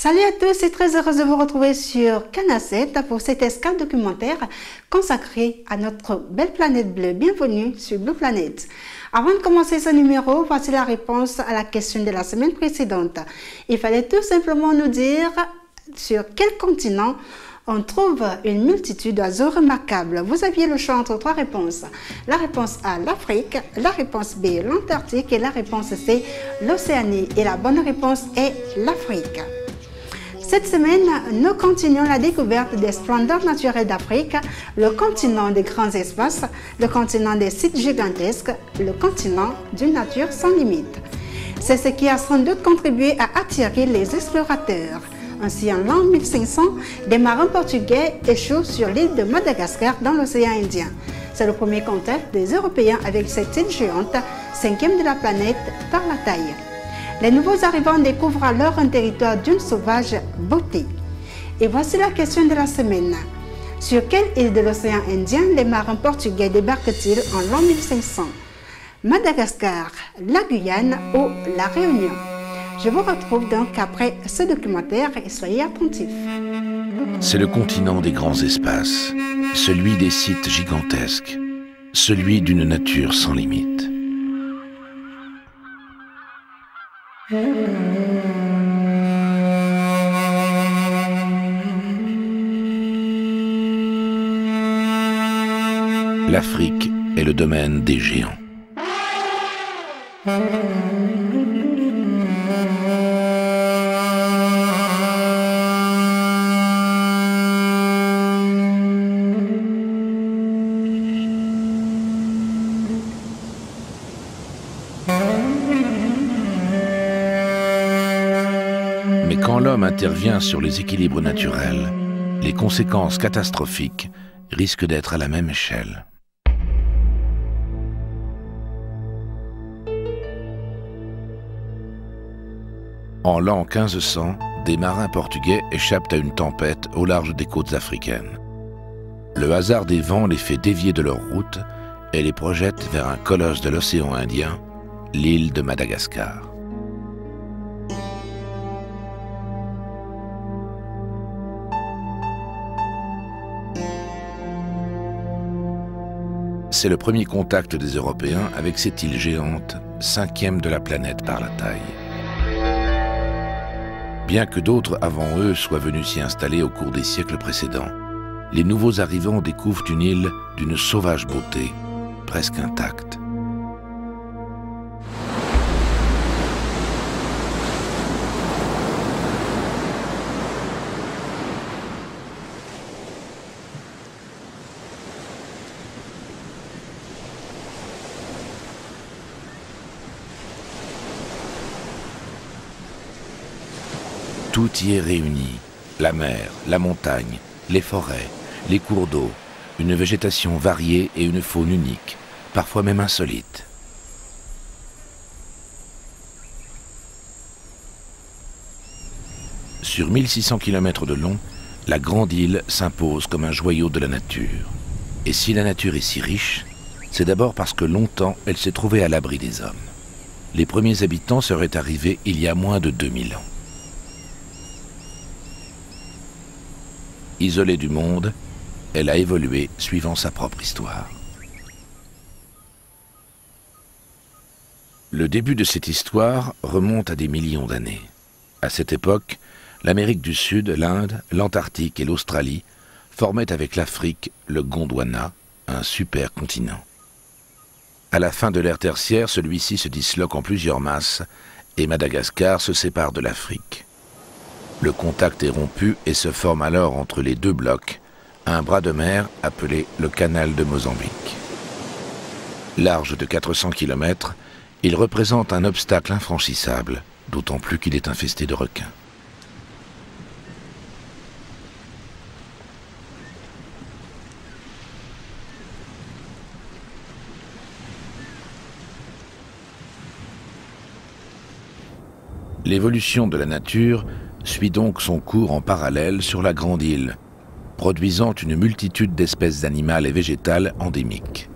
Salut à tous et très heureuse de vous retrouver sur Canal 7 pour cette escale documentaire consacrée à notre belle planète bleue. Bienvenue sur Blue Planet. Avant de commencer ce numéro, voici la réponse à la question de la semaine précédente. Il fallait tout simplement nous dire sur quel continent on trouve une multitude d'oiseaux remarquables. Vous aviez le choix entre trois réponses. La réponse A, l'Afrique, la réponse B, l'Antarctique et la réponse C, l'Océanie. Et la bonne réponse est l'Afrique. Cette semaine, nous continuons la découverte des splendeurs naturelles d'Afrique, le continent des grands espaces, le continent des sites gigantesques, le continent d'une nature sans limite. C'est ce qui a sans doute contribué à attirer les explorateurs. Ainsi, en l'an 1500, des marins portugais échouent sur l'île de Madagascar dans l'océan Indien. C'est le premier contact des Européens avec cette île géante, cinquième de la planète par la taille. Les nouveaux arrivants découvrent alors un territoire d'une sauvage beauté. Et voici la question de la semaine. Sur quelle île de l'océan Indien les marins portugais débarquent-ils en l'an 1500? Madagascar, la Guyane ou la Réunion? Je vous retrouve donc après ce documentaire et soyez attentifs. C'est le continent des grands espaces, celui des sites gigantesques, celui d'une nature sans limite. L'Afrique est le domaine des géants. Mais quand l'homme intervient sur les équilibres naturels, les conséquences catastrophiques risquent d'être à la même échelle. En l'an 1500, des marins portugais échappent à une tempête au large des côtes africaines. Le hasard des vents les fait dévier de leur route et les projette vers un colosse de l'océan Indien, l'île de Madagascar. C'est le premier contact des Européens avec cette île géante, cinquième de la planète par la taille. Bien que d'autres avant eux soient venus s'y installer au cours des siècles précédents, les nouveaux arrivants découvrent une île d'une sauvage beauté, presque intacte. Tout y est réuni, la mer, la montagne, les forêts, les cours d'eau, une végétation variée et une faune unique, parfois même insolite. Sur 1600 km de long, la grande île s'impose comme un joyau de la nature. Et si la nature est si riche, c'est d'abord parce que longtemps elle s'est trouvée à l'abri des hommes. Les premiers habitants seraient arrivés il y a moins de 2000 ans. Isolée du monde, elle a évolué suivant sa propre histoire. Le début de cette histoire remonte à des millions d'années. À cette époque, l'Amérique du Sud, l'Inde, l'Antarctique et l'Australie formaient avec l'Afrique le Gondwana, un supercontinent. À la fin de l'ère tertiaire, celui-ci se disloque en plusieurs masses et Madagascar se sépare de l'Afrique. Le contact est rompu et se forme alors entre les deux blocs un bras de mer appelé le canal de Mozambique. Large de 400 km, il représente un obstacle infranchissable, d'autant plus qu'il est infesté de requins. L'évolution de la nature suit donc son cours en parallèle sur la grande île, produisant une multitude d'espèces animales et végétales endémiques.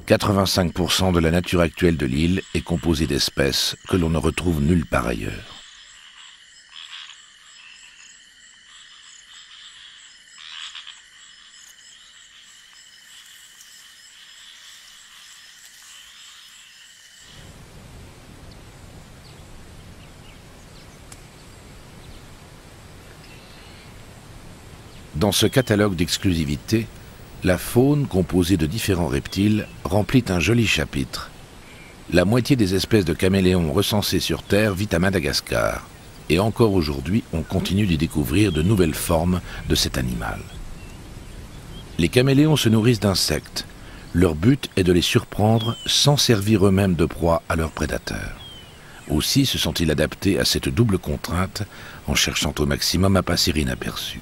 85% de la nature actuelle de l'île est composée d'espèces que l'on ne retrouve nulle part ailleurs. Dans ce catalogue d'exclusivité, la faune, composée de différents reptiles, remplit un joli chapitre. La moitié des espèces de caméléons recensées sur Terre vit à Madagascar, et encore aujourd'hui, on continue d'y découvrir de nouvelles formes de cet animal. Les caméléons se nourrissent d'insectes. Leur but est de les surprendre sans servir eux-mêmes de proie à leurs prédateurs. Aussi se sont-ils adaptés à cette double contrainte en cherchant au maximum à passer inaperçus.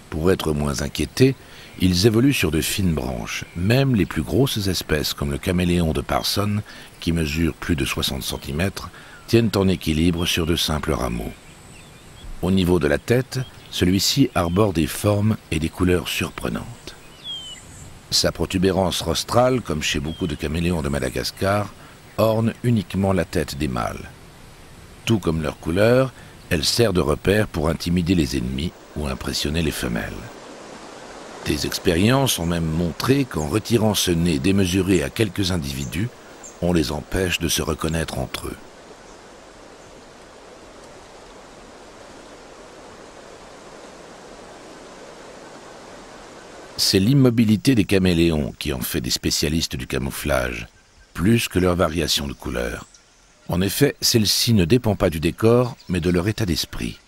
Pour être moins inquiétés, ils évoluent sur de fines branches. Même les plus grosses espèces, comme le caméléon de Parson, qui mesure plus de 60 cm, tiennent en équilibre sur de simples rameaux. Au niveau de la tête, celui-ci arbore des formes et des couleurs surprenantes. Sa protubérance rostrale, comme chez beaucoup de caméléons de Madagascar, orne uniquement la tête des mâles. Tout comme leur couleur, elle sert de repère pour intimider les ennemis ou impressionner les femelles. Des expériences ont même montré qu'en retirant ce nez démesuré à quelques individus, on les empêche de se reconnaître entre eux. C'est l'immobilité des caméléons qui en fait des spécialistes du camouflage, plus que leur variation de couleur. En effet, celle-ci ne dépend pas du décor, mais de leur état d'esprit.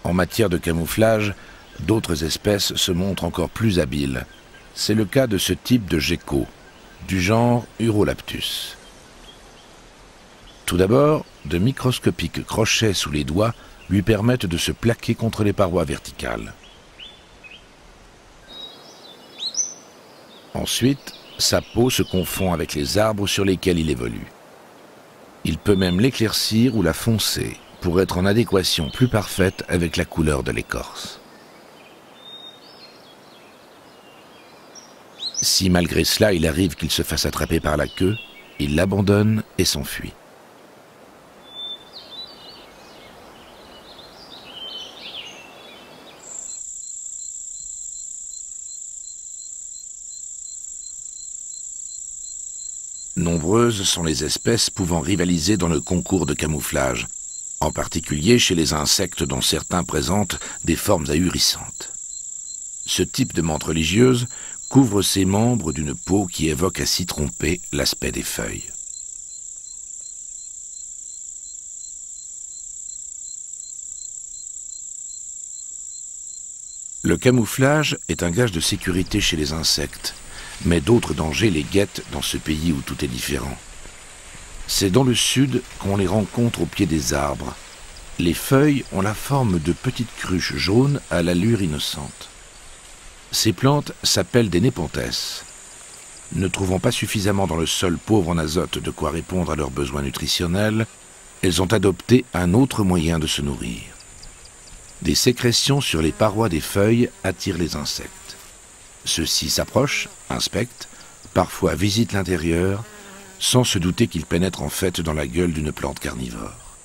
En matière de camouflage, d'autres espèces se montrent encore plus habiles. C'est le cas de ce type de gecko, du genre Urolaptus. Tout d'abord, de microscopiques crochets sous les doigts lui permettent de se plaquer contre les parois verticales. Ensuite, sa peau se confond avec les arbres sur lesquels il évolue. Il peut même l'éclaircir ou la foncer pour être en adéquation plus parfaite avec la couleur de l'écorce. Si malgré cela il arrive qu'il se fasse attraper par la queue, il l'abandonne et s'enfuit. Nombreuses sont les espèces pouvant rivaliser dans le concours de camouflage, en particulier chez les insectes dont certains présentent des formes ahurissantes. Ce type de menthe religieuse couvre ses membres d'une peau qui évoque à s'y tromper l'aspect des feuilles. Le camouflage est un gage de sécurité chez les insectes, mais d'autres dangers les guettent dans ce pays où tout est différent. C'est dans le sud qu'on les rencontre au pied des arbres. Les feuilles ont la forme de petites cruches jaunes à l'allure innocente. Ces plantes s'appellent des népenthès. Ne trouvant pas suffisamment dans le sol pauvre en azote de quoi répondre à leurs besoins nutritionnels, elles ont adopté un autre moyen de se nourrir. Des sécrétions sur les parois des feuilles attirent les insectes. Ceux-ci s'approchent, inspectent, parfois visitent l'intérieur, sans se douter qu'ils pénètrent en fait dans la gueule d'une plante carnivore.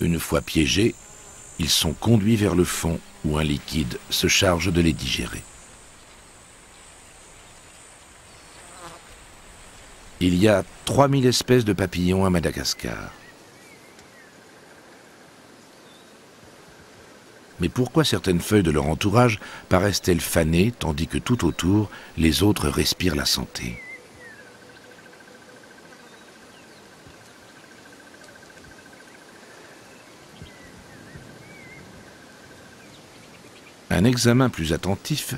Une fois piégés, ils sont conduits vers le fond où un liquide se charge de les digérer. Il y a 3000 espèces de papillons à Madagascar. Mais pourquoi certaines feuilles de leur entourage paraissent-elles fanées tandis que tout autour, les autres respirent la santé ? Un examen plus attentif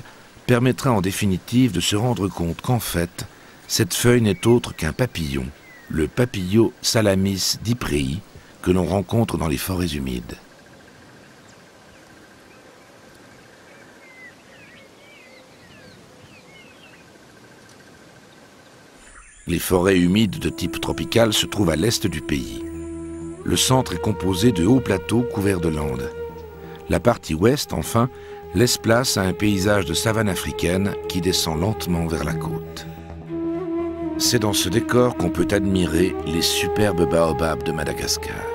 permettra en définitive de se rendre compte qu'en fait, cette feuille n'est autre qu'un papillon, le Papilio salamis diprei, que l'on rencontre dans les forêts humides. Les forêts humides de type tropical se trouvent à l'est du pays. Le centre est composé de hauts plateaux couverts de landes. La partie ouest, enfin, laisse place à un paysage de savane africaine qui descend lentement vers la côte. C'est dans ce décor qu'on peut admirer les superbes baobabs de Madagascar.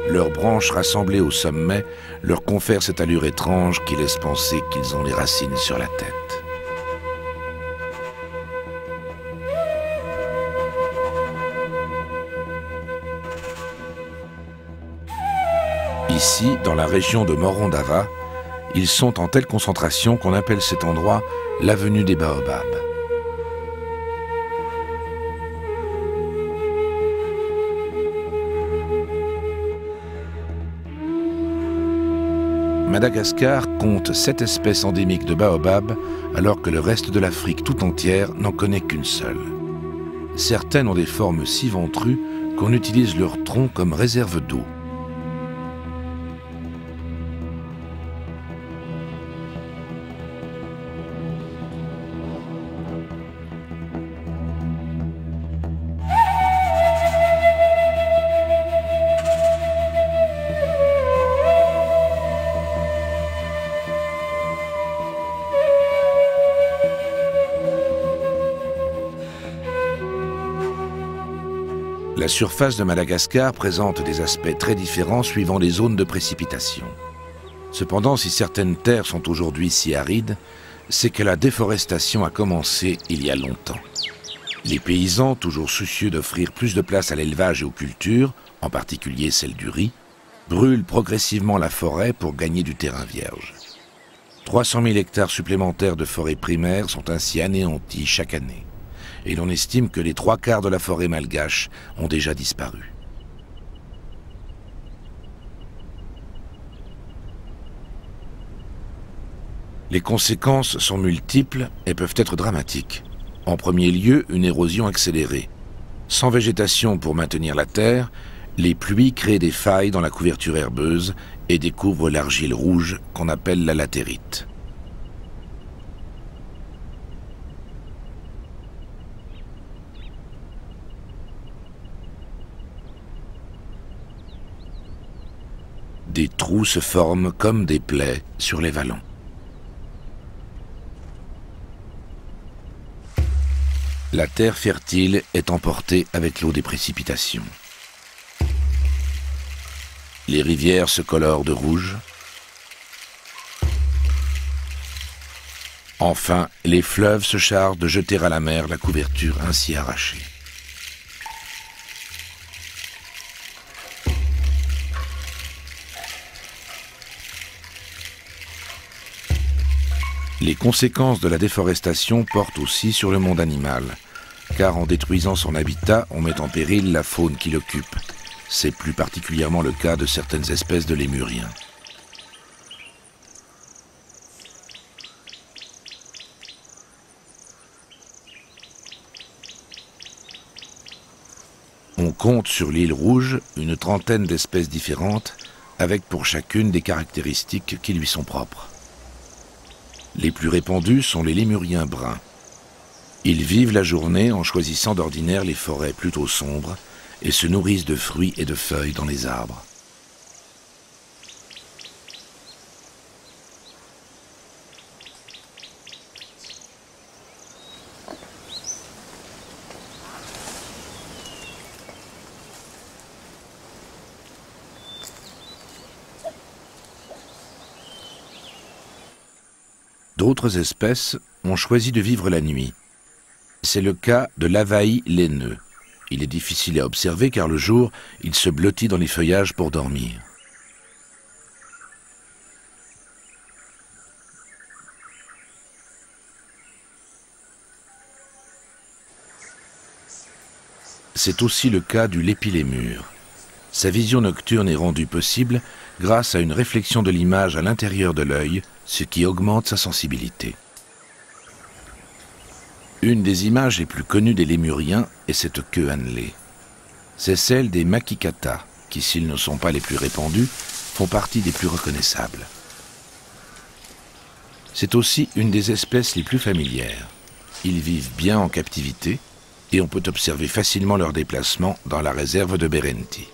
Leurs branches rassemblées au sommet leur confèrent cette allure étrange qui laisse penser qu'ils ont les racines sur la tête. Ici, dans la région de Morondava, ils sont en telle concentration qu'on appelle cet endroit l'avenue des Baobabs. Madagascar compte 7 espèces endémiques de baobab, alors que le reste de l'Afrique tout entière n'en connaît qu'une seule. Certaines ont des formes si ventrues qu'on utilise leur tronc comme réserve d'eau. La surface de Madagascar présente des aspects très différents suivant les zones de précipitation. Cependant, si certaines terres sont aujourd'hui si arides, c'est que la déforestation a commencé il y a longtemps. Les paysans, toujours soucieux d'offrir plus de place à l'élevage et aux cultures, en particulier celle du riz, brûlent progressivement la forêt pour gagner du terrain vierge. 300 000 hectares supplémentaires de forêt primaire sont ainsi anéantis chaque année. Et l'on estime que les 3/4 de la forêt malgache ont déjà disparu. Les conséquences sont multiples et peuvent être dramatiques. En premier lieu, une érosion accélérée. Sans végétation pour maintenir la terre, les pluies créent des failles dans la couverture herbeuse et découvrent l'argile rouge qu'on appelle la latérite. Des trous se forment comme des plaies sur les vallons. La terre fertile est emportée avec l'eau des précipitations. Les rivières se colorent de rouge. Enfin, les fleuves se chargent de jeter à la mer la couverture ainsi arrachée. Les conséquences de la déforestation portent aussi sur le monde animal, car en détruisant son habitat, on met en péril la faune qui l'occupe. C'est plus particulièrement le cas de certaines espèces de lémuriens. On compte sur l'île Rouge une trentaine d'espèces différentes, avec pour chacune des caractéristiques qui lui sont propres. Les plus répandus sont les lémuriens bruns. Ils vivent la journée en choisissant d'ordinaire les forêts plutôt sombres et se nourrissent de fruits et de feuilles dans les arbres. D'autres espèces ont choisi de vivre la nuit. C'est le cas de l'avaï laineux. Il est difficile à observer car le jour, il se blottit dans les feuillages pour dormir. C'est aussi le cas du lépilémure. Sa vision nocturne est rendue possible grâce à une réflexion de l'image à l'intérieur de l'œil, ce qui augmente sa sensibilité. Une des images les plus connues des lémuriens est cette queue annelée. C'est celle des makikata, qui, s'ils ne sont pas les plus répandus, font partie des plus reconnaissables. C'est aussi une des espèces les plus familières. Ils vivent bien en captivité et on peut observer facilement leur déplacement dans la réserve de Berenti.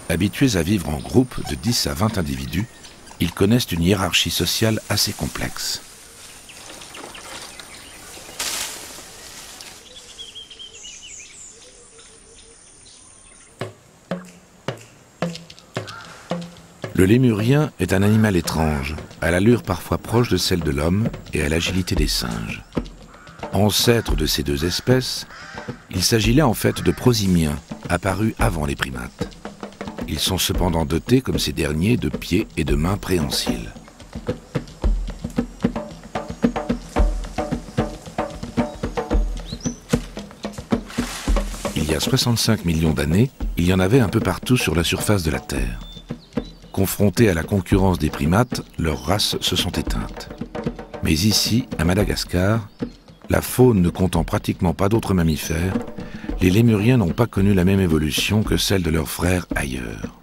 Habitués à vivre en groupe de 10 à 20 individus, ils connaissent une hiérarchie sociale assez complexe. Le lémurien est un animal étrange, à l'allure parfois proche de celle de l'homme et à l'agilité des singes. Ancêtre de ces deux espèces, il s'agit là en fait de prosimiens, apparus avant les primates. Ils sont cependant dotés, comme ces derniers, de pieds et de mains préhensiles. Il y a 65 millions d'années, il y en avait un peu partout sur la surface de la Terre. Confrontés à la concurrence des primates, leurs races se sont éteintes. Mais ici, à Madagascar, la faune ne comptant pratiquement pas d'autres mammifères, les lémuriens n'ont pas connu la même évolution que celle de leurs frères ailleurs.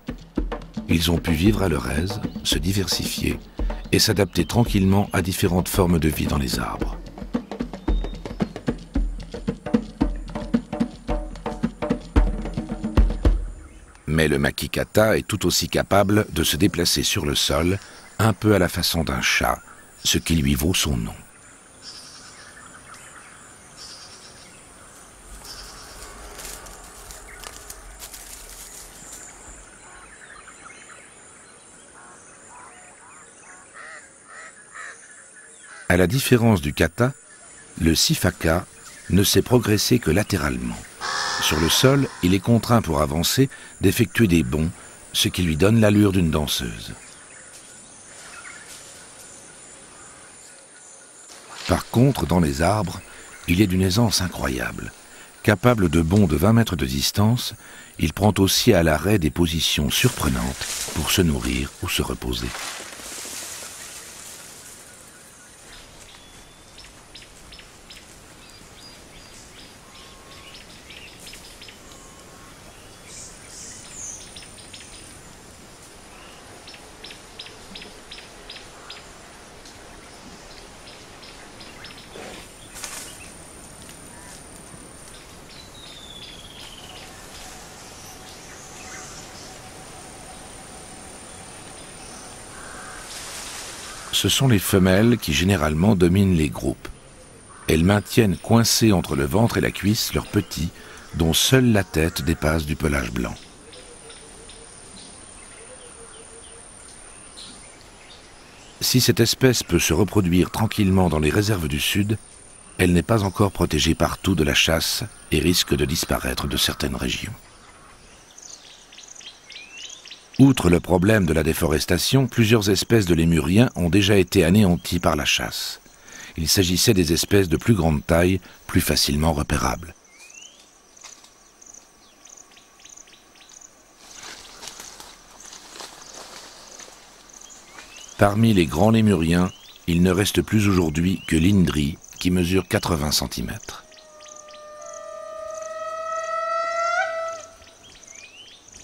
Ils ont pu vivre à leur aise, se diversifier et s'adapter tranquillement à différentes formes de vie dans les arbres. Mais le makikata est tout aussi capable de se déplacer sur le sol, un peu à la façon d'un chat, ce qui lui vaut son nom. À la différence du kata, le sifaka ne sait progresser que latéralement. Sur le sol, il est contraint pour avancer d'effectuer des bonds, ce qui lui donne l'allure d'une danseuse. Par contre, dans les arbres, il est d'une aisance incroyable. Capable de bonds de 20 mètres de distance, il prend aussi à l'arrêt des positions surprenantes pour se nourrir ou se reposer. Ce sont les femelles qui généralement dominent les groupes. Elles maintiennent coincés entre le ventre et la cuisse leurs petits, dont seule la tête dépasse du pelage blanc. Si cette espèce peut se reproduire tranquillement dans les réserves du Sud, elle n'est pas encore protégée partout de la chasse et risque de disparaître de certaines régions. Outre le problème de la déforestation, plusieurs espèces de lémuriens ont déjà été anéanties par la chasse. Il s'agissait des espèces de plus grande taille, plus facilement repérables. Parmi les grands lémuriens, il ne reste plus aujourd'hui que l'Indri, qui mesure 80 cm.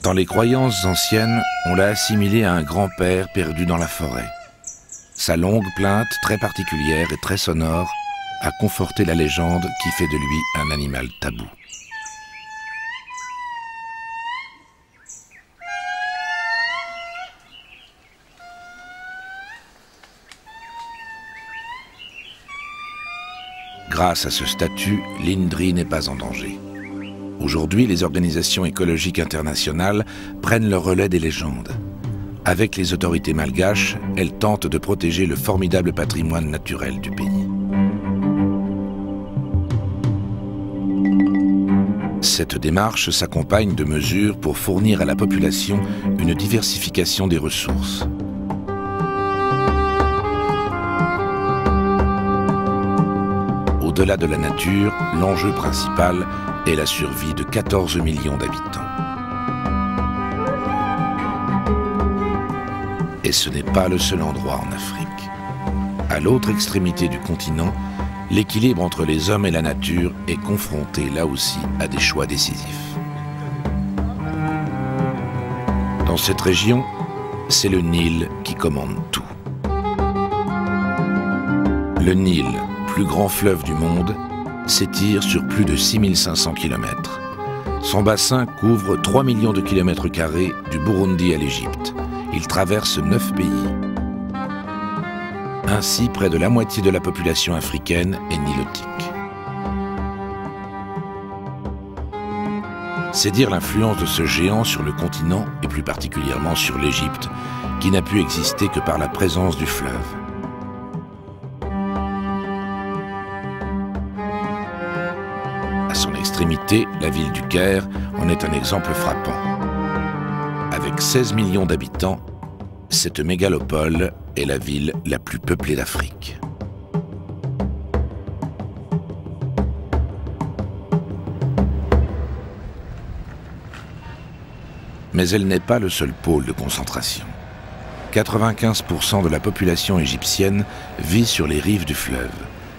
Dans les croyances anciennes, on l'a assimilé à un grand-père perdu dans la forêt. Sa longue plainte, très particulière et très sonore, a conforté la légende qui fait de lui un animal tabou. Grâce à ce statut, l'Indri n'est pas en danger. Aujourd'hui, les organisations écologiques internationales prennent le relais des légendes. Avec les autorités malgaches, elles tentent de protéger le formidable patrimoine naturel du pays. Cette démarche s'accompagne de mesures pour fournir à la population une diversification des ressources. Au-delà de la nature, l'enjeu principal est la survie de 14 millions d'habitants. Et ce n'est pas le seul endroit en Afrique. À l'autre extrémité du continent, l'équilibre entre les hommes et la nature est confronté là aussi à des choix décisifs. Dans cette région, c'est le Nil qui commande tout. Le Nil, plus grand fleuve du monde, s'étire sur plus de 6500 km. Son bassin couvre 3 millions de kilomètres carrés du Burundi à l'Égypte. Il traverse 9 pays. Ainsi, près de la moitié de la population africaine est nilotique. C'est dire l'influence de ce géant sur le continent et plus particulièrement sur l'Égypte, qui n'a pu exister que par la présence du fleuve. À son extrémité, la ville du Caire en est un exemple frappant. Avec 16 millions d'habitants, cette mégalopole est la ville la plus peuplée d'Afrique. Mais elle n'est pas le seul pôle de concentration. 95% de la population égyptienne vit sur les rives du fleuve,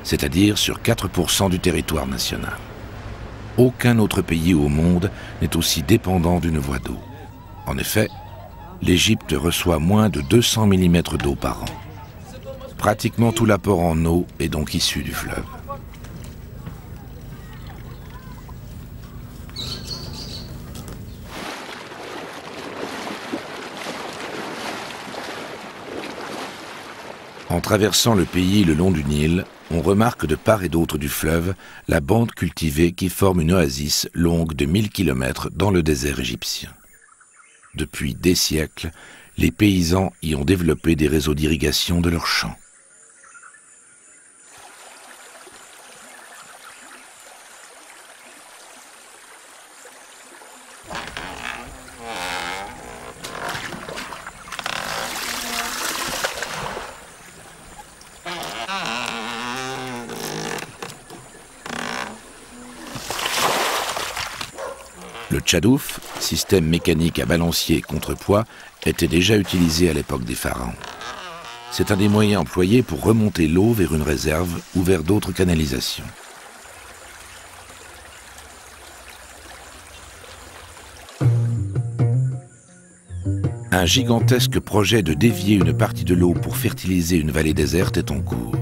c'est-à-dire sur 4% du territoire national. Aucun autre pays au monde n'est aussi dépendant d'une voie d'eau. En effet, l'Égypte reçoit moins de 200 mm d'eau par an. Pratiquement tout l'apport en eau est donc issu du fleuve. En traversant le pays le long du Nil, on remarque de part et d'autre du fleuve la bande cultivée qui forme une oasis longue de 1000 km dans le désert égyptien. Depuis des siècles, les paysans y ont développé des réseaux d'irrigation de leurs champs. Le tchadouf, système mécanique à balancier et contrepoids, était déjà utilisé à l'époque des pharaons. C'est un des moyens employés pour remonter l'eau vers une réserve ou vers d'autres canalisations. Un gigantesque projet de dévier une partie de l'eau pour fertiliser une vallée déserte est en cours.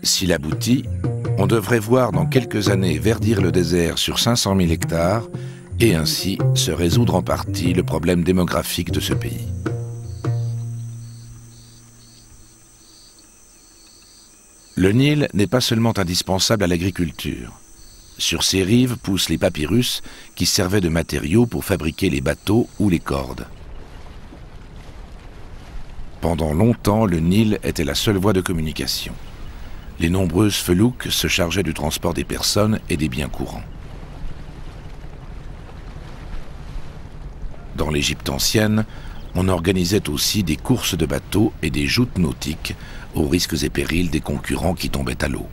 S'il aboutit, on devrait voir dans quelques années verdir le désert sur 500 000 hectares et ainsi se résoudre en partie le problème démographique de ce pays. Le Nil n'est pas seulement indispensable à l'agriculture. Sur ses rives poussent les papyrus qui servaient de matériaux pour fabriquer les bateaux ou les cordes. Pendant longtemps, le Nil était la seule voie de communication. Les nombreuses felouks se chargeaient du transport des personnes et des biens courants. Dans l'Égypte ancienne, on organisait aussi des courses de bateaux et des joutes nautiques aux risques et périls des concurrents qui tombaient à l'eau.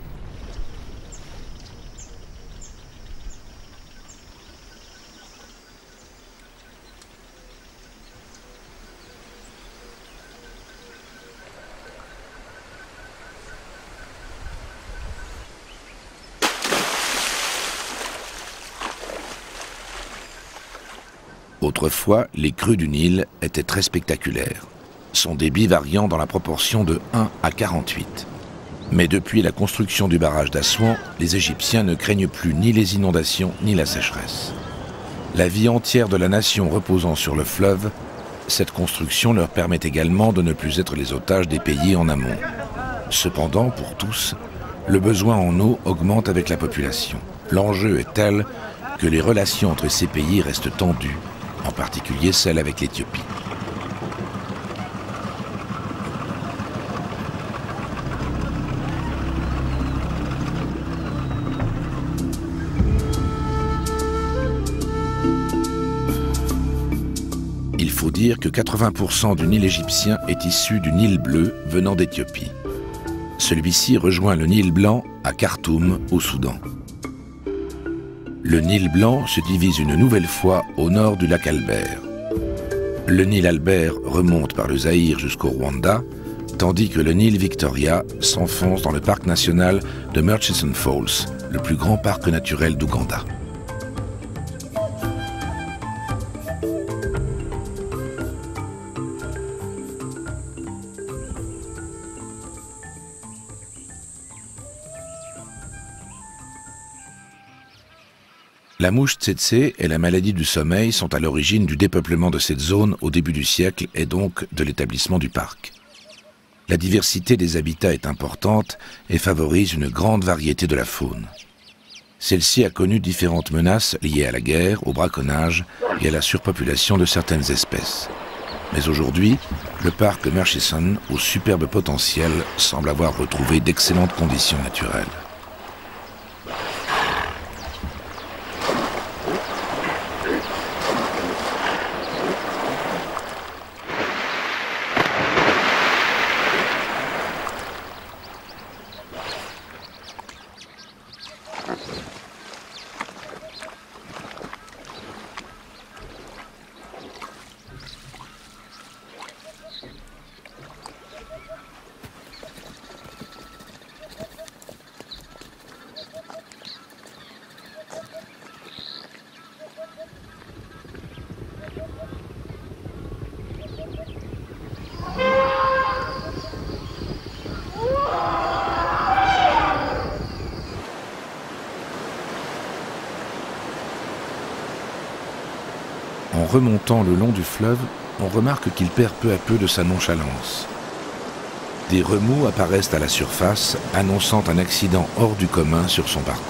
Autrefois, les crues du Nil étaient très spectaculaires. Son débit variant dans la proportion de 1 à 48. Mais depuis la construction du barrage d'Assouan, les Égyptiens ne craignent plus ni les inondations ni la sécheresse. La vie entière de la nation reposant sur le fleuve, cette construction leur permet également de ne plus être les otages des pays en amont. Cependant, pour tous, le besoin en eau augmente avec la population. L'enjeu est tel que les relations entre ces pays restent tendues, en particulier celle avec l'Éthiopie. Il faut dire que 80% du Nil égyptien est issu du Nil bleu venant d'Éthiopie. Celui-ci rejoint le Nil blanc à Khartoum, au Soudan. Le Nil blanc se divise une nouvelle fois au nord du lac Albert. Le Nil Albert remonte par le Zaïre jusqu'au Rwanda, tandis que le Nil Victoria s'enfonce dans le parc national de Murchison Falls, le plus grand parc naturel d'Ouganda. La mouche tsetse et la maladie du sommeil sont à l'origine du dépeuplement de cette zone au début du siècle et donc de l'établissement du parc. La diversité des habitats est importante et favorise une grande variété de la faune. Celle-ci a connu différentes menaces liées à la guerre, au braconnage et à la surpopulation de certaines espèces. Mais aujourd'hui, le parc de Murchison, au superbe potentiel, semble avoir retrouvé d'excellentes conditions naturelles. En remontant le long du fleuve, on remarque qu'il perd peu à peu de sa nonchalance. Des remous apparaissent à la surface, annonçant un accident hors du commun sur son parcours.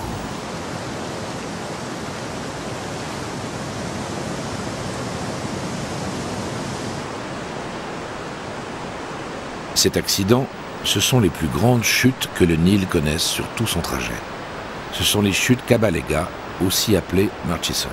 Cet accident, ce sont les plus grandes chutes que le Nil connaisse sur tout son trajet. Ce sont les chutes Kabalega, aussi appelées Murchison.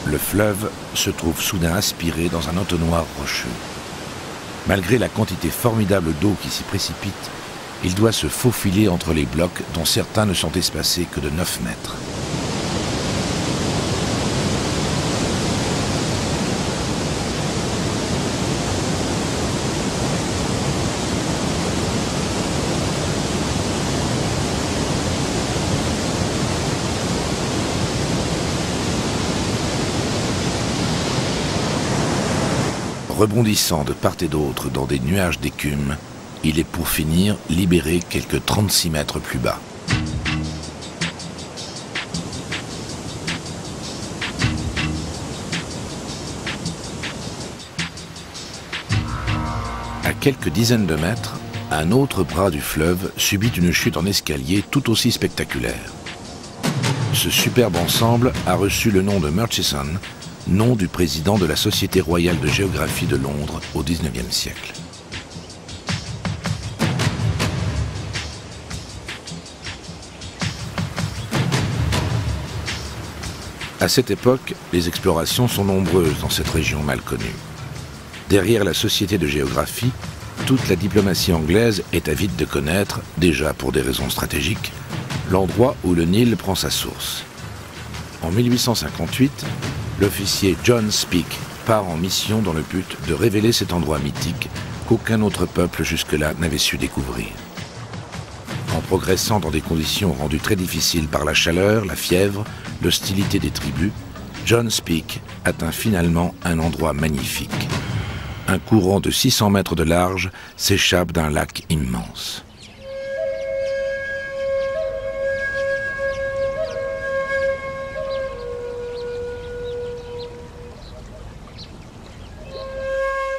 Le fleuve se trouve soudain aspiré dans un entonnoir rocheux. Malgré la quantité formidable d'eau qui s'y précipite, il doit se faufiler entre les blocs dont certains ne sont espacés que de 9 mètres. Rebondissant de part et d'autre dans des nuages d'écume, il est pour finir libéré quelques 36 mètres plus bas. À quelques dizaines de mètres, un autre bras du fleuve subit une chute en escalier tout aussi spectaculaire. Ce superbe ensemble a reçu le nom de Murchison, nom du président de la Société royale de géographie de Londres au XIXe siècle. À cette époque, les explorations sont nombreuses dans cette région mal connue. Derrière la Société de géographie, toute la diplomatie anglaise est avide de connaître, déjà pour des raisons stratégiques, l'endroit où le Nil prend sa source. En 1858, l'officier John Speke part en mission dans le but de révéler cet endroit mythique qu'aucun autre peuple jusque-là n'avait su découvrir. En progressant dans des conditions rendues très difficiles par la chaleur, la fièvre, l'hostilité des tribus, John Speke atteint finalement un endroit magnifique. Un courant de 600 mètres de large s'échappe d'un lac immense.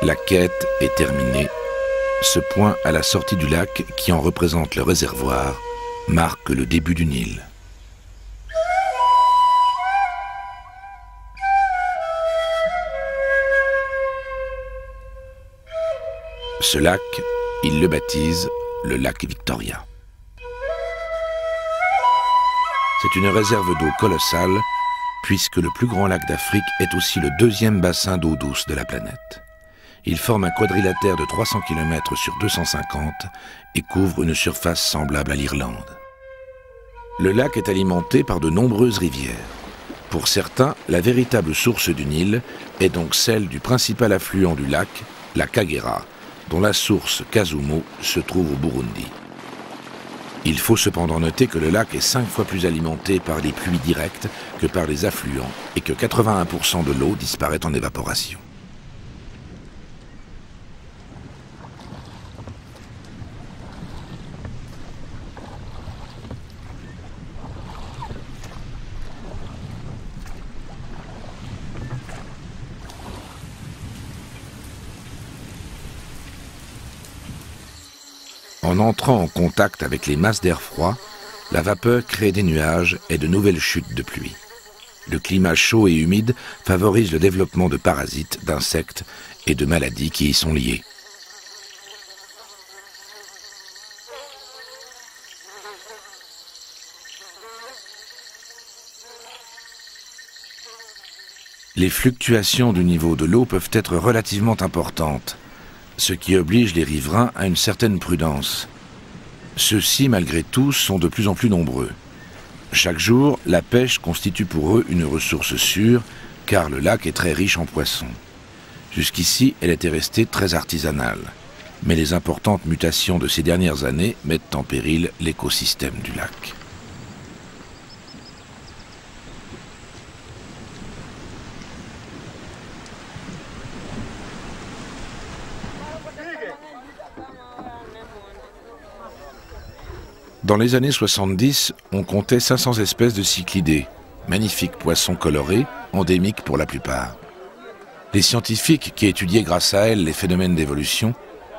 La quête est terminée. Ce point à la sortie du lac, qui en représente le réservoir, marque le début du Nil. Ce lac, il le baptise le lac Victoria. C'est une réserve d'eau colossale, puisque le plus grand lac d'Afrique est aussi le deuxième bassin d'eau douce de la planète. Il forme un quadrilatère de 300 km sur 250 et couvre une surface semblable à l'Irlande. Le lac est alimenté par de nombreuses rivières. Pour certains, la véritable source du Nil est donc celle du principal affluent du lac, la Kagera, dont la source Kasumu se trouve au Burundi. Il faut cependant noter que le lac est 5 fois plus alimenté par les pluies directes que par les affluents et que 81% de l'eau disparaît en évaporation. En entrant en contact avec les masses d'air froid, la vapeur crée des nuages et de nouvelles chutes de pluie. Le climat chaud et humide favorise le développement de parasites, d'insectes et de maladies qui y sont liées. Les fluctuations du niveau de l'eau peuvent être relativement importantes, ce qui oblige les riverains à une certaine prudence. Ceux-ci, malgré tout, sont de plus en plus nombreux. Chaque jour, la pêche constitue pour eux une ressource sûre, car le lac est très riche en poissons. Jusqu'ici, elle était restée très artisanale. Mais les importantes mutations de ces dernières années mettent en péril l'écosystème du lac. Dans les années 70, on comptait 500 espèces de cyclidés, magnifiques poissons colorés, endémiques pour la plupart. Les scientifiques qui étudiaient grâce à elles les phénomènes d'évolution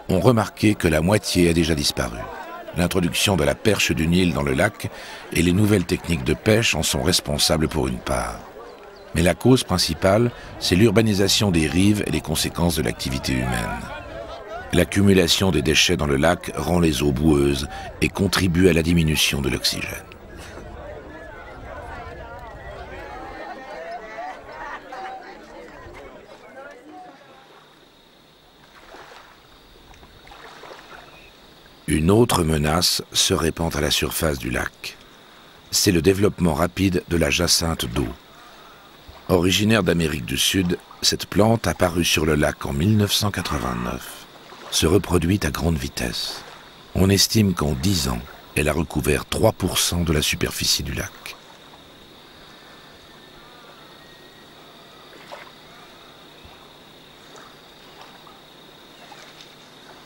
ont remarqué que la moitié a déjà disparu. L'introduction de la perche du Nil dans le lac et les nouvelles techniques de pêche en sont responsables pour une part. Mais la cause principale, c'est l'urbanisation des rives et les conséquences de l'activité humaine. L'accumulation des déchets dans le lac rend les eaux boueuses et contribue à la diminution de l'oxygène. Une autre menace se répand à la surface du lac. C'est le développement rapide de la jacinthe d'eau. Originaire d'Amérique du Sud, cette plante apparue sur le lac en 1989. Se reproduit à grande vitesse. On estime qu'en 10 ans, elle a recouvert 3% de la superficie du lac.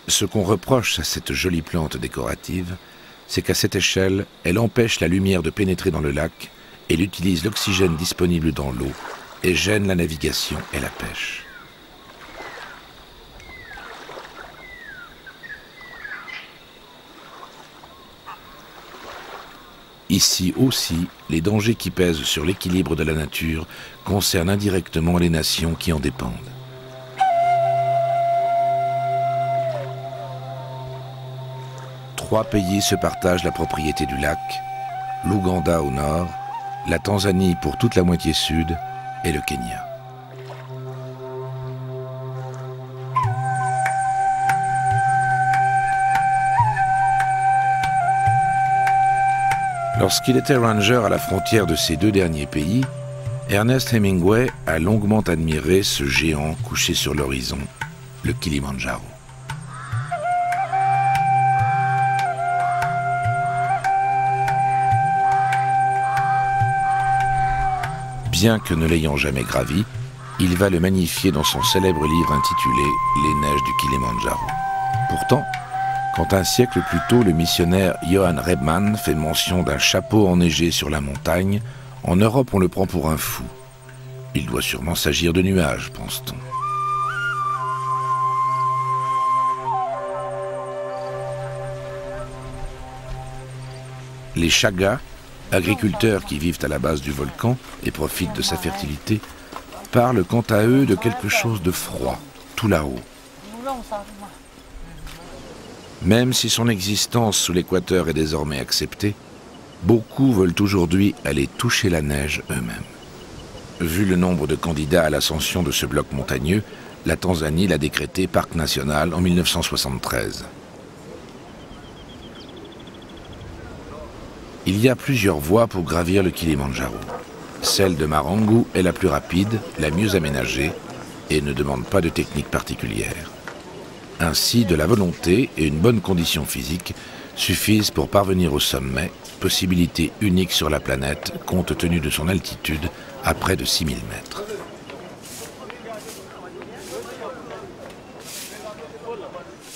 Ce qu'on reproche à cette jolie plante décorative, c'est qu'à cette échelle, elle empêche la lumière de pénétrer dans le lac, elle utilise l'oxygène disponible dans l'eau et gêne la navigation et la pêche. Ici aussi, les dangers qui pèsent sur l'équilibre de la nature concernent indirectement les nations qui en dépendent. Trois pays se partagent la propriété du lac, l'Ouganda au nord, la Tanzanie pour toute la moitié sud et le Kenya. Lorsqu'il était ranger à la frontière de ces deux derniers pays, Ernest Hemingway a longuement admiré ce géant couché sur l'horizon, le Kilimandjaro. Bien que ne l'ayant jamais gravi, il va le magnifier dans son célèbre livre intitulé « Les neiges du Kilimandjaro ». Pourtant, quand un siècle plus tôt le missionnaire Johann Rebmann fait mention d'un chapeau enneigé sur la montagne, en Europe on le prend pour un fou. Il doit sûrement s'agir de nuages, pense-t-on. Les Chagas, agriculteurs qui vivent à la base du volcan et profitent de sa fertilité, parlent quant à eux de quelque chose de froid, tout là-haut. Même si son existence sous l'équateur est désormais acceptée, beaucoup veulent aujourd'hui aller toucher la neige eux-mêmes. Vu le nombre de candidats à l'ascension de ce bloc montagneux, la Tanzanie l'a décrété parc national en 1973. Il y a plusieurs voies pour gravir le Kilimandjaro. Celle de Marangu est la plus rapide, la mieux aménagée et ne demande pas de technique particulière. Ainsi, de la volonté et une bonne condition physique suffisent pour parvenir au sommet, possibilité unique sur la planète compte tenu de son altitude à près de 6000 mètres.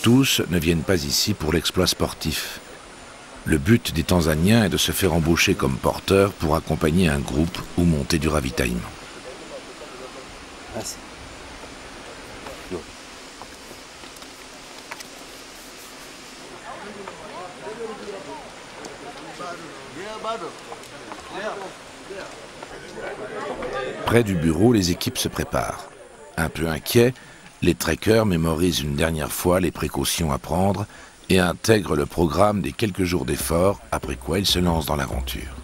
Tous ne viennent pas ici pour l'exploit sportif. Le but des Tanzaniens est de se faire embaucher comme porteurs pour accompagner un groupe ou monter du ravitaillement. Merci. Près du bureau, les équipes se préparent. Un peu inquiets, les trekkers mémorisent une dernière fois les précautions à prendre et intègrent le programme des quelques jours d'effort, après quoi ils se lancent dans l'aventure.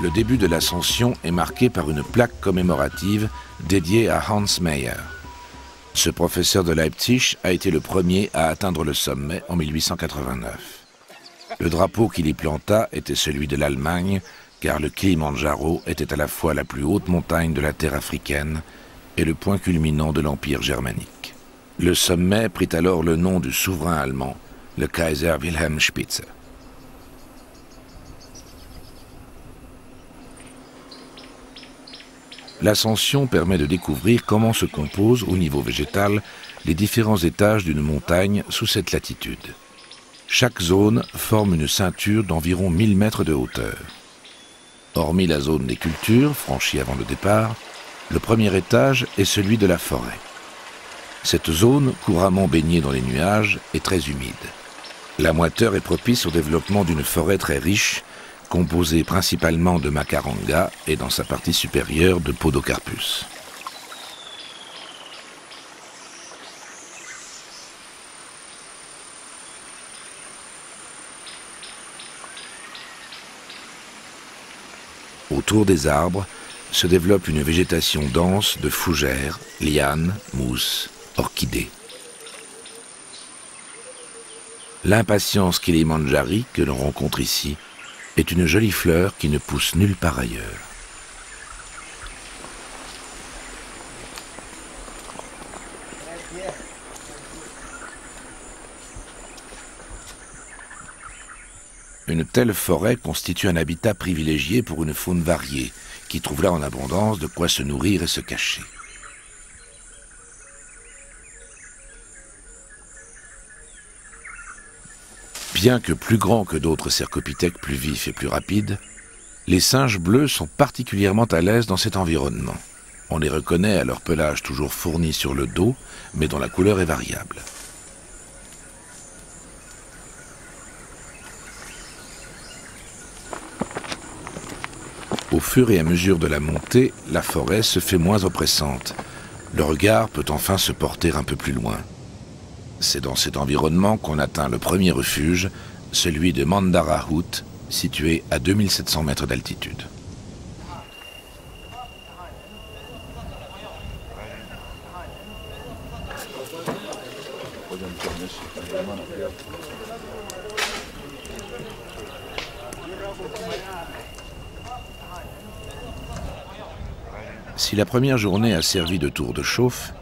Le début de l'ascension est marqué par une plaque commémorative dédiée à Hans Meyer. Ce professeur de Leipzig a été le premier à atteindre le sommet en 1889. Le drapeau qu'il y planta était celui de l'Allemagne, car le Kilimandjaro était à la fois la plus haute montagne de la terre africaine et le point culminant de l'Empire germanique. Le sommet prit alors le nom du souverain allemand, le Kaiser Wilhelm Spitze. L'ascension permet de découvrir comment se composent, au niveau végétal, les différents étages d'une montagne sous cette latitude. Chaque zone forme une ceinture d'environ 1000 mètres de hauteur. Hormis la zone des cultures, franchie avant le départ, le premier étage est celui de la forêt. Cette zone, couramment baignée dans les nuages, est très humide. La moiteur est propice au développement d'une forêt très riche, composé principalement de macaranga et dans sa partie supérieure de podocarpus. Autour des arbres se développe une végétation dense de fougères, lianes, mousses, orchidées. L'impatience Kilimandjari que l'on rencontre ici est une jolie fleur qui ne pousse nulle part ailleurs. Une telle forêt constitue un habitat privilégié pour une faune variée, qui trouve là en abondance de quoi se nourrir et se cacher. Bien que plus grands que d'autres cercopithèques plus vifs et plus rapides, les singes bleus sont particulièrement à l'aise dans cet environnement. On les reconnaît à leur pelage toujours fourni sur le dos, mais dont la couleur est variable. Au fur et à mesure de la montée, la forêt se fait moins oppressante. Le regard peut enfin se porter un peu plus loin. C'est dans cet environnement qu'on atteint le premier refuge, celui de Mandara Hout, situé à 2700 mètres d'altitude. Si la première journée a servi de tour de chauffe,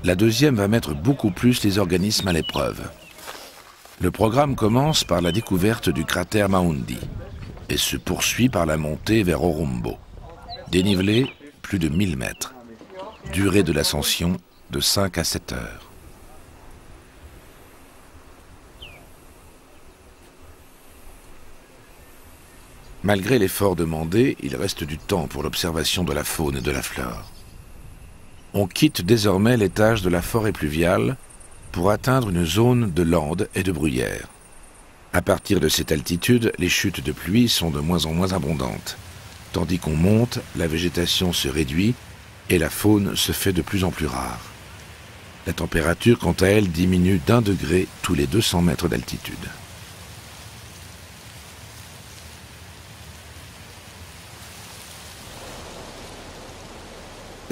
la deuxième va mettre beaucoup plus les organismes à l'épreuve. Le programme commence par la découverte du cratère Maoundi et se poursuit par la montée vers Orombo. Dénivelé, plus de 1000 mètres. Durée de l'ascension, de 5 à 7 heures. Malgré l'effort demandé, il reste du temps pour l'observation de la faune et de la flore. On quitte désormais l'étage de la forêt pluviale pour atteindre une zone de landes et de bruyères. À partir de cette altitude, les chutes de pluie sont de moins en moins abondantes. Tandis qu'on monte, la végétation se réduit et la faune se fait de plus en plus rare. La température, quant à elle, diminue d'1 degré tous les 200 mètres d'altitude.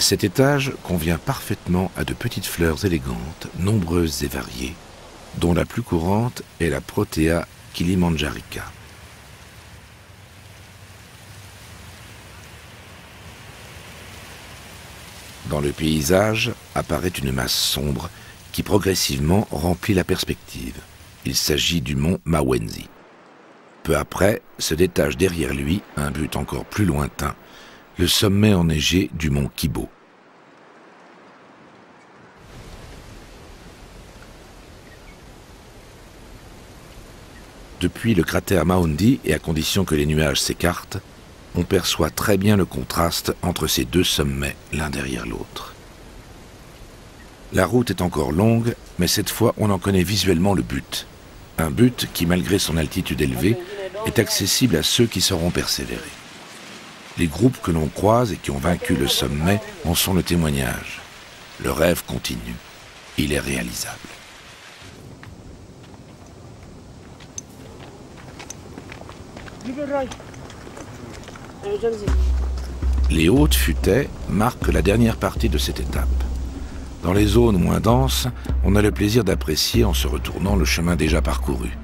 Cet étage convient parfaitement à de petites fleurs élégantes, nombreuses et variées, dont la plus courante est la Protea kilimandjarica. Dans le paysage apparaît une masse sombre qui progressivement remplit la perspective. Il s'agit du mont Mawenzi. Peu après, se détache derrière lui un but encore plus lointain, le sommet enneigé du mont Kibo. Depuis le cratère Maoundi, et à condition que les nuages s'écartent, on perçoit très bien le contraste entre ces deux sommets l'un derrière l'autre. La route est encore longue, mais cette fois on en connaît visuellement le but. Un but qui, malgré son altitude élevée, est accessible à ceux qui sauront persévérer. Les groupes que l'on croise et qui ont vaincu le sommet en sont le témoignage. Le rêve continue. Il est réalisable. Les hautes futaies marquent la dernière partie de cette étape. Dans les zones moins denses, on a le plaisir d'apprécier en se retournant le chemin déjà parcouru.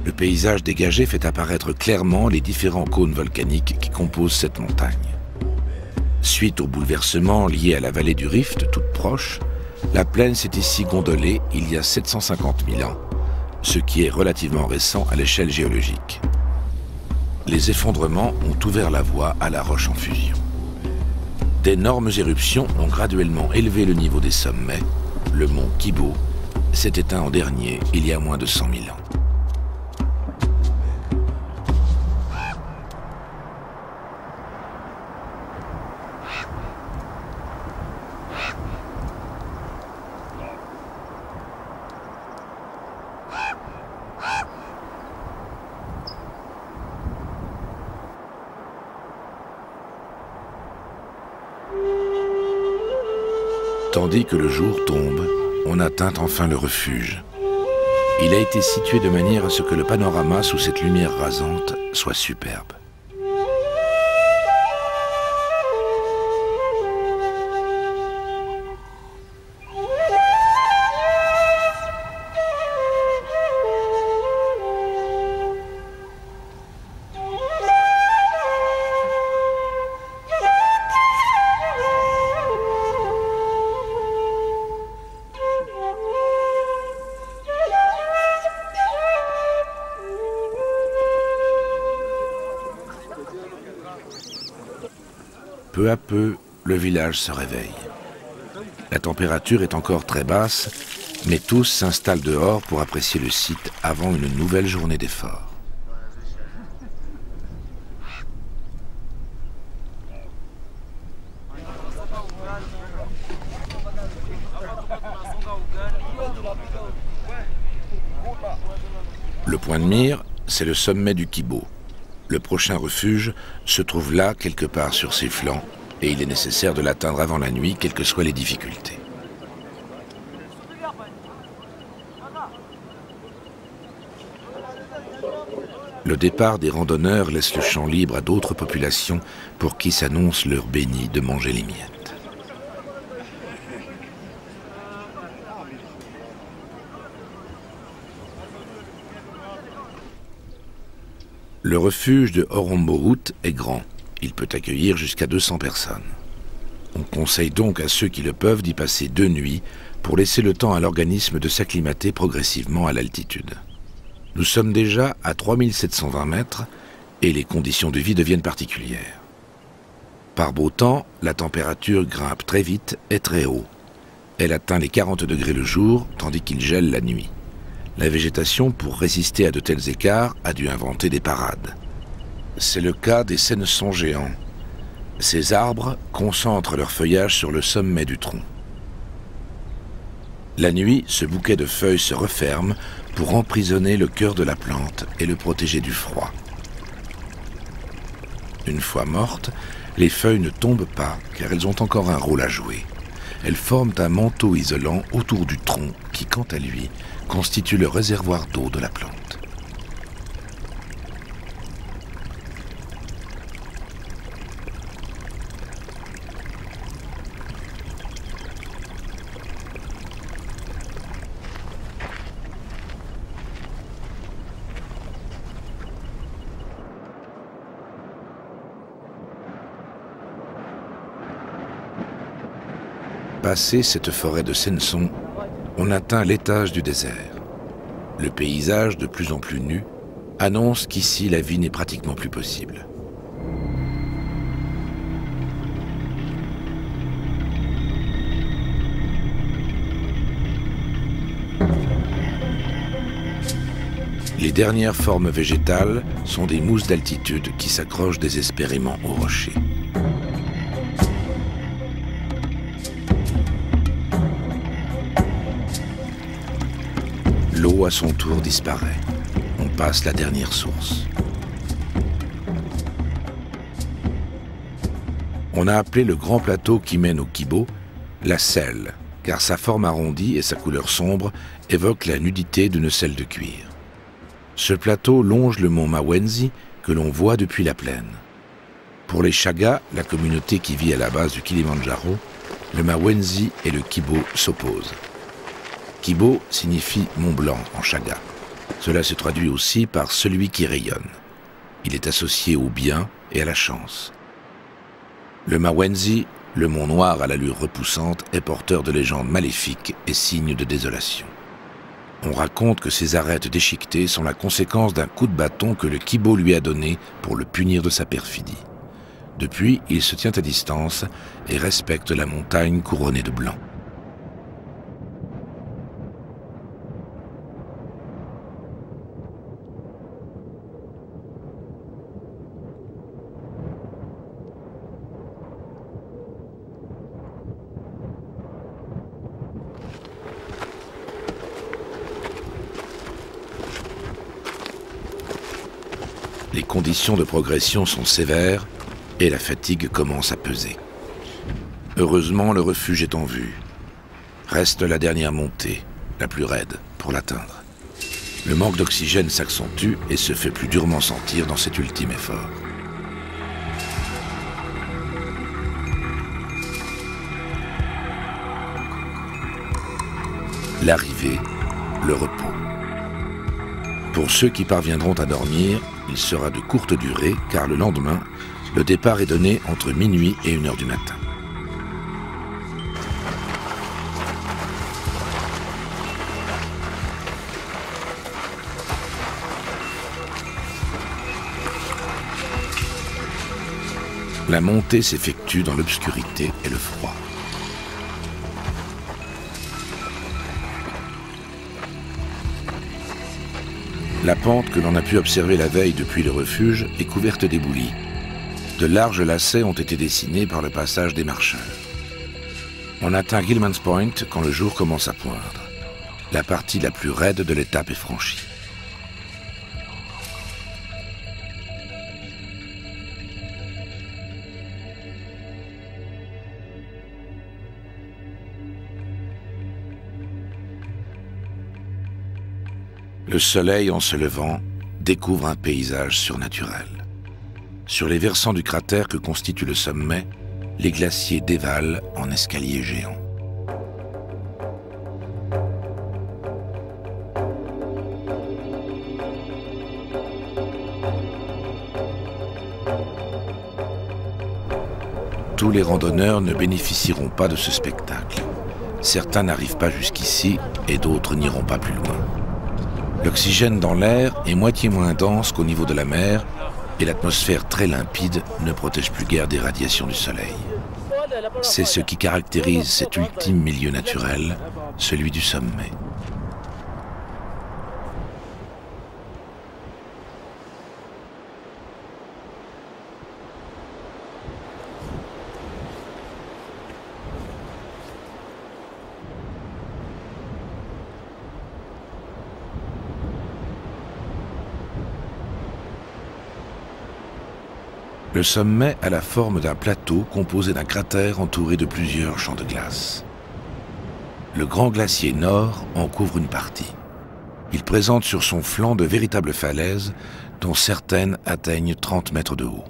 Le paysage dégagé fait apparaître clairement les différents cônes volcaniques qui composent cette montagne. Suite aux bouleversements liés à la vallée du Rift, toute proche, la plaine s'est ici gondolée il y a 750 000 ans, ce qui est relativement récent à l'échelle géologique. Les effondrements ont ouvert la voie à la roche en fusion. D'énormes éruptions ont graduellement élevé le niveau des sommets. Le mont Kibo s'est éteint en dernier il y a moins de 100 000 ans. Tandis que le jour tombe, on atteint enfin le refuge. Il a été situé de manière à ce que le panorama sous cette lumière rasante soit superbe. Peu à peu, le village se réveille. La température est encore très basse, mais tous s'installent dehors pour apprécier le site avant une nouvelle journée d'effort. Le point de mire, c'est le sommet du Kibo. Le prochain refuge se trouve là, quelque part sur ses flancs, et il est nécessaire de l'atteindre avant la nuit, quelles que soient les difficultés. Le départ des randonneurs laisse le champ libre à d'autres populations pour qui s'annonce l'heure bénie de manger les miettes. Le refuge de Orombohout est grand. Il peut accueillir jusqu'à 200 personnes. On conseille donc à ceux qui le peuvent d'y passer 2 nuits pour laisser le temps à l'organisme de s'acclimater progressivement à l'altitude. Nous sommes déjà à 3720 mètres et les conditions de vie deviennent particulières. Par beau temps, la température grimpe très vite et très haut. Elle atteint les 40 degrés le jour, tandis qu'il gèle la nuit. La végétation, pour résister à de tels écarts, a dû inventer des parades. C'est le cas des sénessons géants. Ces arbres concentrent leur feuillage sur le sommet du tronc. La nuit, ce bouquet de feuilles se referme pour emprisonner le cœur de la plante et le protéger du froid. Une fois mortes, les feuilles ne tombent pas car elles ont encore un rôle à jouer. Elles forment un manteau isolant autour du tronc qui, quant à lui, constitue le réservoir d'eau de la plante. Passé cette forêt de Senson, on atteint l'étage du désert. Le paysage, de plus en plus nu, annonce qu'ici la vie n'est pratiquement plus possible. dernières formes végétales sont des mousses d'altitude qui s'accrochent désespérément aux rochers. L'eau à son tour disparaît. On passe la dernière source. On a appelé le grand plateau qui mène au Kibo la selle, car sa forme arrondie et sa couleur sombre évoquent la nudité d'une selle de cuir. Ce plateau longe le mont Mawenzi que l'on voit depuis la plaine. Pour les Chaga, la communauté qui vit à la base du Kilimandjaro, le Mawenzi et le Kibo s'opposent. Kibo signifie Mont Blanc en Chaga. Cela se traduit aussi par celui qui rayonne. Il est associé au bien et à la chance. Le Mawenzi, le mont noir à l'allure repoussante, est porteur de légendes maléfiques et signe de désolation. On raconte que ces arêtes déchiquetées sont la conséquence d'un coup de bâton que le Kibo lui a donné pour le punir de sa perfidie. Depuis, il se tient à distance et respecte la montagne couronnée de blanc. Les conditions de progression sont sévères et la fatigue commence à peser. Heureusement, le refuge est en vue. Reste la dernière montée, la plus raide, pour l'atteindre. Le manque d'oxygène s'accentue et se fait plus durement sentir dans cet ultime effort. L'arrivée, le repos. Pour ceux qui parviendront à dormir, il sera de courte durée car le lendemain, le départ est donné entre minuit et 1h du matin. La montée s'effectue dans l'obscurité et le froid. La pente que l'on a pu observer la veille depuis le refuge est couverte d'éboulis. De larges lacets ont été dessinés par le passage des marcheurs. On atteint Gilman's Point quand le jour commence à poindre. La partie la plus raide de l'étape est franchie. Le soleil, en se levant, découvre un paysage surnaturel. Sur les versants du cratère que constitue le sommet, les glaciers dévalent en escaliers géants. Tous les randonneurs ne bénéficieront pas de ce spectacle. Certains n'arrivent pas jusqu'ici et d'autres n'iront pas plus loin. L'oxygène dans l'air est moitié moins dense qu'au niveau de la mer et l'atmosphère très limpide ne protège plus guère des radiations du soleil. C'est ce qui caractérise cet ultime milieu naturel, celui du sommet. Le sommet a la forme d'un plateau composé d'un cratère entouré de plusieurs champs de glace. Le grand glacier nord en couvre une partie. Il présente sur son flanc de véritables falaises dont certaines atteignent 30 mètres de haut.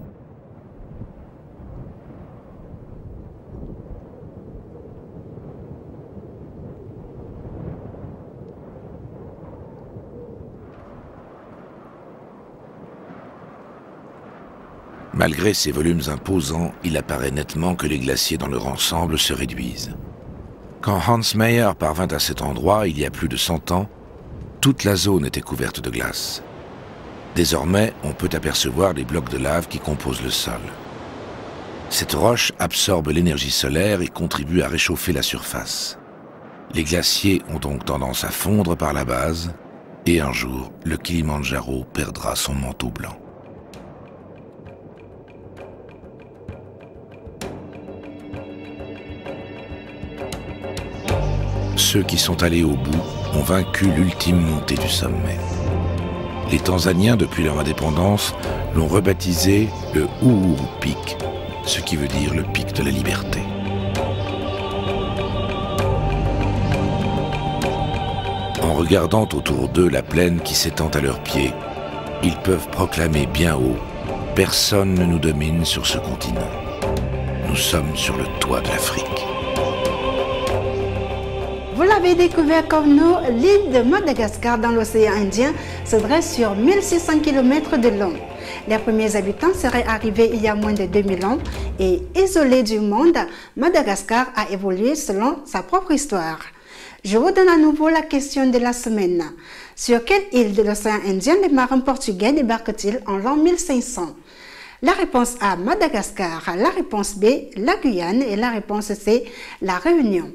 Malgré ces volumes imposants, il apparaît nettement que les glaciers dans leur ensemble se réduisent. Quand Hans Meyer parvint à cet endroit, il y a plus de 100 ans, toute la zone était couverte de glace. Désormais, on peut apercevoir les blocs de lave qui composent le sol. Cette roche absorbe l'énergie solaire et contribue à réchauffer la surface. Les glaciers ont donc tendance à fondre par la base Et un jour, le Kilimandjaro perdra son manteau blanc. Ceux qui sont allés au bout ont vaincu l'ultime montée du sommet. Les Tanzaniens, depuis leur indépendance, l'ont rebaptisé le Uhuru Peak, ce qui veut dire le pic de la liberté. En regardant autour d'eux la plaine qui s'étend à leurs pieds, ils peuvent proclamer bien haut « Personne ne nous domine sur ce continent. Nous sommes sur le toit de l'Afrique. » Vous l'avez découvert comme nous, l'île de Madagascar dans l'océan Indien se dresse sur 1600 km de long. Les premiers habitants seraient arrivés il y a moins de 2000 ans et isolé du monde, Madagascar a évolué selon sa propre histoire. Je vous donne à nouveau la question de la semaine. Sur quelle île de l'océan Indien les marins portugais débarquent-ils en l'an 1500? La réponse A, Madagascar, la réponse B, la Guyane et la réponse C, la Réunion.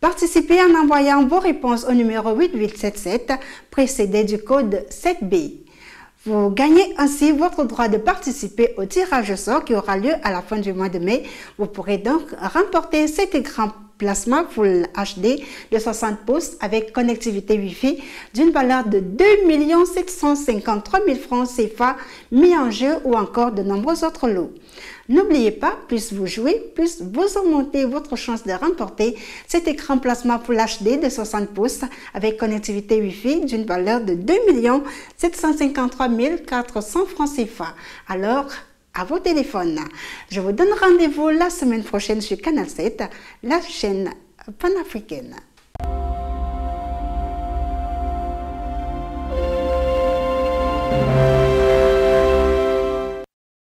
Participez en envoyant vos réponses au numéro 8877 précédé du code 7B. Vous gagnez ainsi votre droit de participer au tirage au sort qui aura lieu à la fin du mois de mai. Vous pourrez donc remporter cet écran plasma Full HD de 60 pouces avec connectivité Wi-Fi d'une valeur de 2 753 000 francs CFA mis en jeu ou encore de nombreux autres lots. N'oubliez pas, plus vous jouez, plus vous augmentez votre chance de remporter cet écran plasma Full HD de 60 pouces avec connectivité Wi-Fi d'une valeur de 2 753 400 francs CFA. Alors, à vos téléphones. Je vous donne rendez-vous la semaine prochaine sur Canal 7, la chaîne panafricaine.